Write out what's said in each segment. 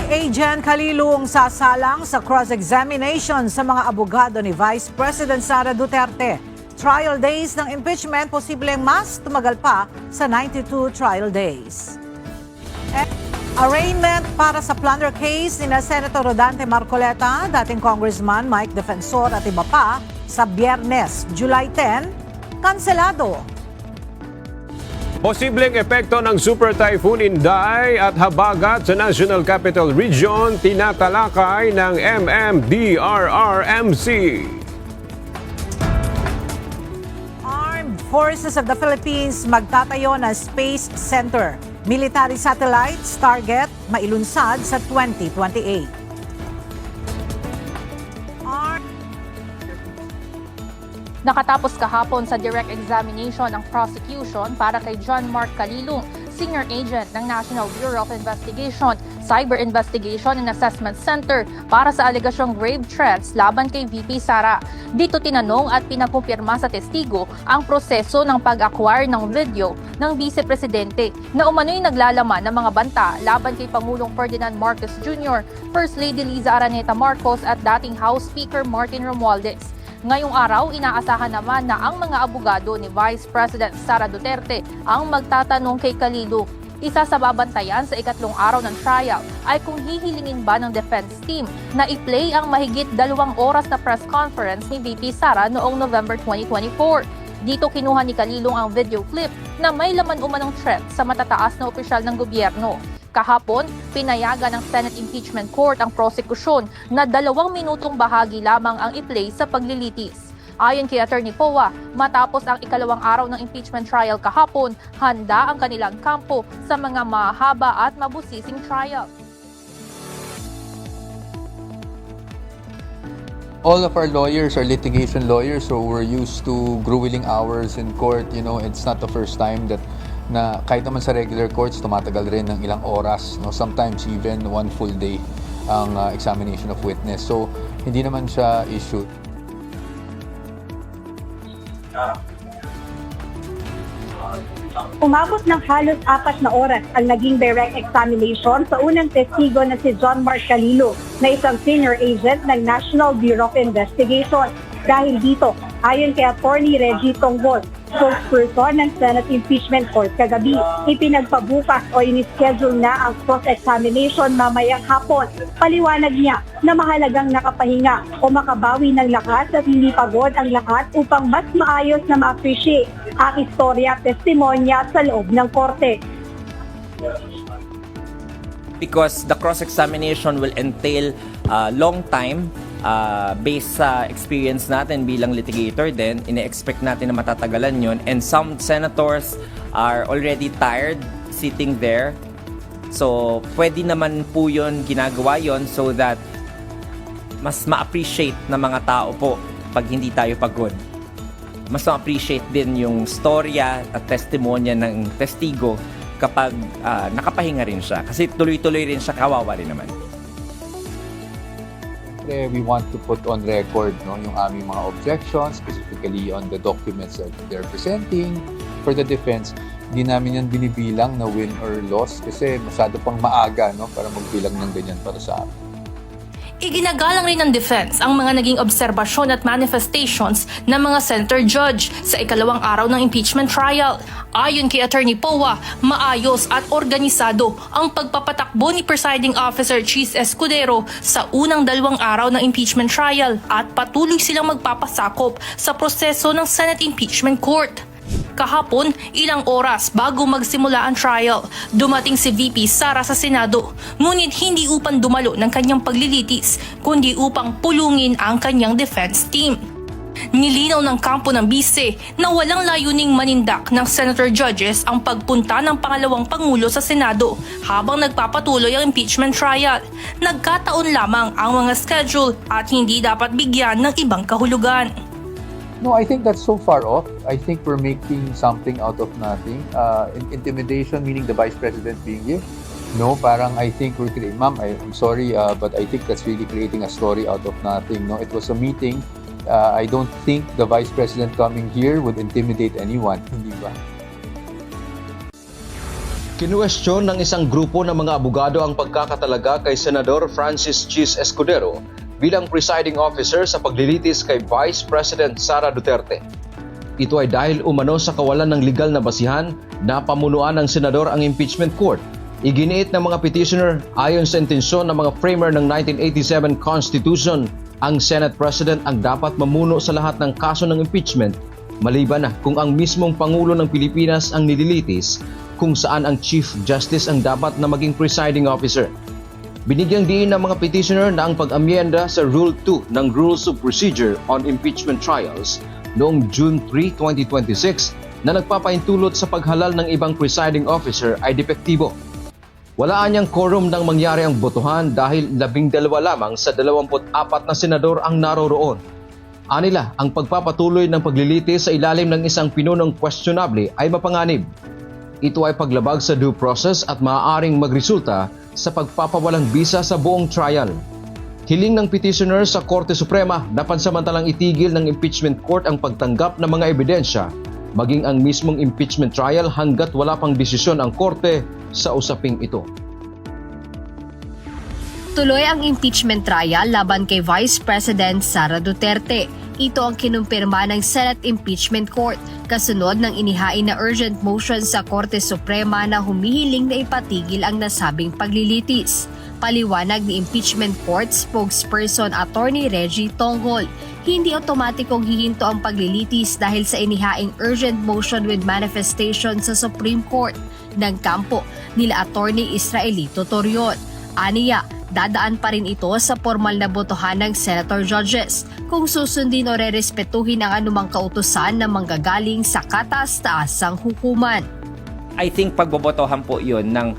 Agent Calilong sasalang sa cross-examination sa mga abogado ni Vice President Sara Duterte. Trial days ng impeachment posibleng mas tumagal pa sa 92 trial days. Arraignment para sa plunder case ni Senator Rodante Marcoleta, dating Congressman Mike Defensor at iba pa sa Biyernes, July 10, kanselado. Posibleng epekto ng Super Typhoon Inday at habagat sa National Capital Region tinatalakay ng MMDRRMC. Armed Forces of the Philippines magtatayo ng Space Center. Military satellites target mailunsad sa 2028. Nakatapos kahapon sa direct examination ng prosecution para kay John Mark Calilong, Senior Agent ng National Bureau of Investigation, Cyber Investigation and Assessment Center para sa alegasyong grave threats laban kay VP Sara. Dito tinanong at pinakumpirma sa testigo ang proseso ng pag-acquire ng video ng Vice Presidente na umano'y naglalaman ng mga banta laban kay Pangulong Ferdinand Marcos Jr., First Lady Liza Araneta Marcos at dating House Speaker Martin Romualdez. Ngayong araw, inaasahan naman na ang mga abogado ni Vice President Sara Duterte ang magtatanong kay Calilong. Isa sa babantayan sa ikatlong araw ng trial ay kung hihilingin ba ng defense team na i-play ang mahigit 2 oras na press conference ni VP Sara noong November 2024. Dito kinuha ni Calilong ang video clip na may laman umanong threat sa matataas na opisyal ng gobyerno. Kahapon, pinayagan ng Senate Impeachment Court ang prosekusyon na 2 minutong bahagi lamang ang i-play sa paglilitis. Ayon kay Attorney Poa, matapos ang ikalawang araw ng impeachment trial kahapon, handa ang kanilang kampo sa mga mahaba at mabusising trial. All of our lawyers are litigation lawyers, so we're used to grueling hours in court. You know, it's not the first time that na kahit naman sa regular courts, tumatagal rin ng ilang oras, no? Sometimes even 1 full day ang examination of witness. So, hindi naman siya issue. Umabot ng halos 4 na oras ang naging direct examination sa unang testigo na si John Mark Calilong na isang senior agent ng National Bureau of Investigation. Dahil dito, ayon kay Attorney Reggie Tonggol, spokesperson ng Senate Impeachment Court kagabi, ipinagpabukas o in-schedule na ang cross-examination mamayang hapon. Paliwanag niya na mahalagang nakapahinga o makabawi ng lakas at hindi pagod ang lahat upang mas maayos na ma-appreciate ang istorya at testimonya sa loob ng korte. Because the cross-examination will entail long time based sa experience natin bilang litigator din, ine-expect natin na matatagalan yun. And some senators are already tired sitting there. So, pwede naman po yun, ginagawa yun so that mas ma-appreciate ng mga tao po pag hindi tayo pagod. Mas ma-appreciate din yung storya at testimonya ng testigo kapag nakapahinga rin siya. Kasi tuloy-tuloy rin siya, kawawa rin naman. We want to put on record, no, yung aming mga objections, specifically on the documents that they're presenting for the defense. Hindi namin yan binibilang na win or loss kasi masyado pang maaga, no, para magbilang ng ganyan para sa amin. Iginagalang rin ng defense ang mga naging obserbasyon at manifestations ng mga senator judge sa ikalawang araw ng impeachment trial. Ayon kay Attorney Poa, maayos at organisado ang pagpapatakbo ni Presiding Officer Chis Escudero sa unang 2 araw ng impeachment trial at patuloy silang magpapasakop sa proseso ng Senate Impeachment Court. Kahapon, ilang oras bago magsimula ang trial, dumating si VP Sara sa Senado, ngunit hindi upang dumalo ng kanyang paglilitis, kundi upang pulungin ang kanyang defense team. Nilinaw ng kampo ng bise na walang layuning manindak ng senator judges ang pagpunta ng pangalawang pangulo sa Senado habang nagpapatuloy ang impeachment trial. Nagkataon lamang ang mga schedule at hindi dapat bigyan ng ibang kahulugan. No, I think that's so far off. I think we're making something out of nothing. Intimidation, meaning the Vice President being here. No, parang I think we're creating, ma'am, I'm sorry, but I think that's really creating a story out of nothing. No, it was a meeting. I don't think the Vice President coming here would intimidate anyone. Hindi ba? Kinuwestiyon ng isang grupo ng mga abogado ang pagkakatalaga kay Senador Francis Chis Escudero bilang presiding officer sa paglilitis kay Vice President Sara Duterte. Ito ay dahil umano sa kawalan ng legal na basihan na pamunuan ng senador ang impeachment court. Iginiit ng mga petitioner ayon sa intensyon ng mga framer ng 1987 Constitution, ang Senate President ang dapat mamuno sa lahat ng kaso ng impeachment, maliban na kung ang mismong Pangulo ng Pilipinas ang nililitis, kung saan ang Chief Justice ang dapat na maging presiding officer. Binigyang diin ng mga petitioner na ang pag-amyenda sa Rule 2 ng Rules of Procedure on Impeachment Trials noong June 3, 2026 na nagpapaintulot sa paghalal ng ibang presiding officer ay depektibo. Walaan niyang quorum nang mangyari ang botohan dahil 12 lamang sa 24 na senador ang naroroon. Anila, ang pagpapatuloy ng paglilitis sa ilalim ng isang pinunong questionable ay mapanganib. Ito ay paglabag sa due process at maaaring magresulta sa pagpapawalang bisa sa buong trial. Hiling ng petitioner sa Korte Suprema na pansamantalang itigil ng impeachment court ang pagtanggap ng mga ebidensya, maging ang mismong impeachment trial hanggat wala pang desisyon ang korte sa usaping ito. Tuloy ang impeachment trial laban kay Vice President Sara Duterte. Ito ang kinumpirma ng Senate Impeachment Court kasunod ng inihain na urgent motion sa Korte Suprema na humihiling na ipatigil ang nasabing paglilitis. Paliwanag ni Impeachment Court spokesperson Attorney Reggie Tonghol, hindi otomatikong hihinto ang paglilitis dahil sa inihaing urgent motion with manifestation sa Supreme Court ng kampo nila Attorney Israelito Torion. Aniya, dadaan pa rin ito sa formal na botohan ng Senator Judges kung susundin o rerespetuhin ang anumang kautusan na manggagaling sa kataas-taasang hukuman. I think pagbobotohan po yun ng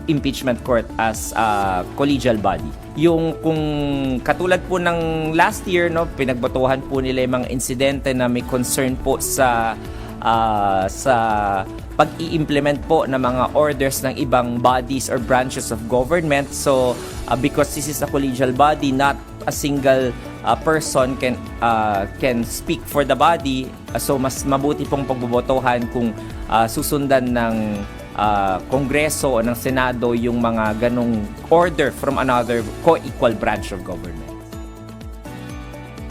impeachment court as a collegial body. Yung kung katulad po ng last year, no, pinagbotohan po nila yung mga insidente na may concern po sa pag-i-implement po ng mga orders ng ibang bodies or branches of government. So, because this is a collegial body, not a single person can speak for the body. So, mas mabuti pong pagbobotohan kung susundan ng Kongreso o ng Senado yung mga ganong order from another co-equal branch of government.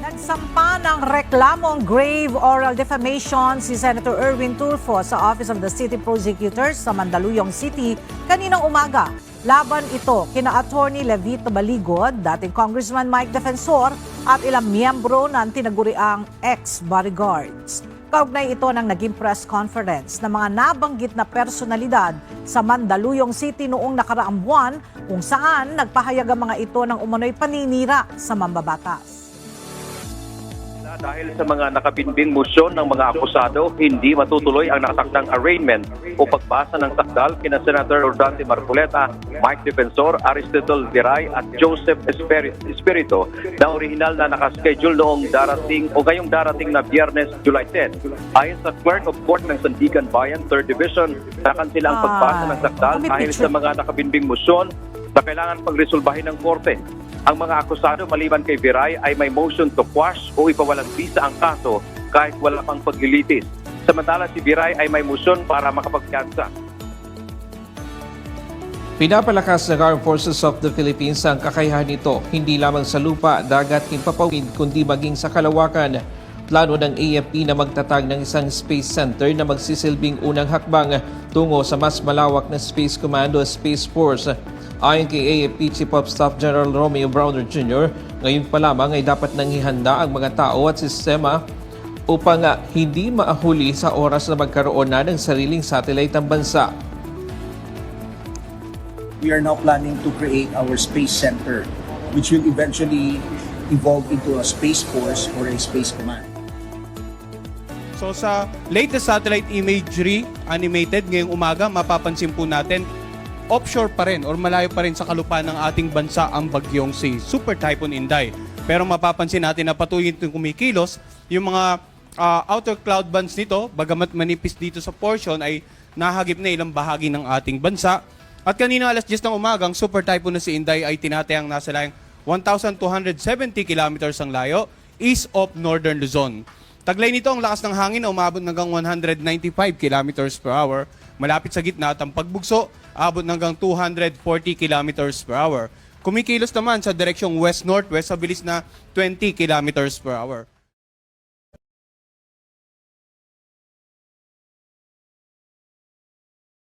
Nagsampa ng reklamong grave oral defamation si Senator Erwin Tulfo sa Office of the City Prosecutor sa Mandaluyong City kaninang umaga. Laban ito kina Attorney Levito Baligod, dating Congressman Mike Defensor at ilang miyembro ng tinaguriang ex-bodyguards. Kaugnay ito ng naging press conference ng mga nabanggit na personalidad sa Mandaluyong City noong nakaraang buwan kung saan nagpahayag ang mga ito ng umano'y paninira sa mambabatas. Dahil sa mga nakabinbing motion ng mga akusado, hindi matutuloy ang nakatakdang arraignment o pagbasa ng sakdal kina Senator Rodante Marcoleta, Mike Defensor, Aristotle Diray at Joseph Espirito na orihinal na nakaschedule noong ngayong darating na Biyernes, July 10. Ayon sa Clerk of Court ng Sandigan Bayan, 3rd Division, nakansila ang pagbasa ng sakdal dahil sa mga nakabinbing motion na kailangan pagresolbahin ng korte. Ang mga akusado maliban kay Viray ay may motion to quash o ipawalang bisa ang kaso kahit wala pang paglilitis. Samantala si Viray ay may motion para makapagpiyansa. Pinapalakas ng Armed Forces of the Philippines ang kakayahan nito hindi lamang sa lupa, dagat, himpapawid kundi maging sa kalawakan. Plano ng AFP na magtatag ng isang space center na magsisilbing unang hakbang tungo sa mas malawak na Space Command o Space Force. Ayon kay AFP Chief of Staff General Romeo Browner Jr., ngayon pa lamang ay dapat nang ihanda ang mga tao at sistema upang hindi maahuli sa oras na magkaroon na ng sariling satellite ang bansa. We are now planning to create our space center, which will eventually evolve into a space force or a space command. So sa latest satellite imagery animated ngayong umaga, mapapansin po natin offshore pa rin or malayo pa rin sa kalupaan ng ating bansa ang bagyong si Super Typhoon Inday. Pero mapapansin natin na patuloy itong kumikilos. Yung mga outer cloud bands nito, bagamat manipis dito sa portion, ay nahagip na ilang bahagi ng ating bansa. At kanina alas 10 ng umaga, ang Super Typhoon na si Inday ay tinatayang nasa layang 1,270 kilometers ang layo east of Northern Luzon. Taglay nito ang lakas ng hangin na umabot hanggang 195 kilometers per hour. Malapit sa gitna at ang pagbugso, abot hanggang 240 kilometers per hour. Kumikilos naman sa direksyong west-northwest sa bilis na 20 kilometers per hour.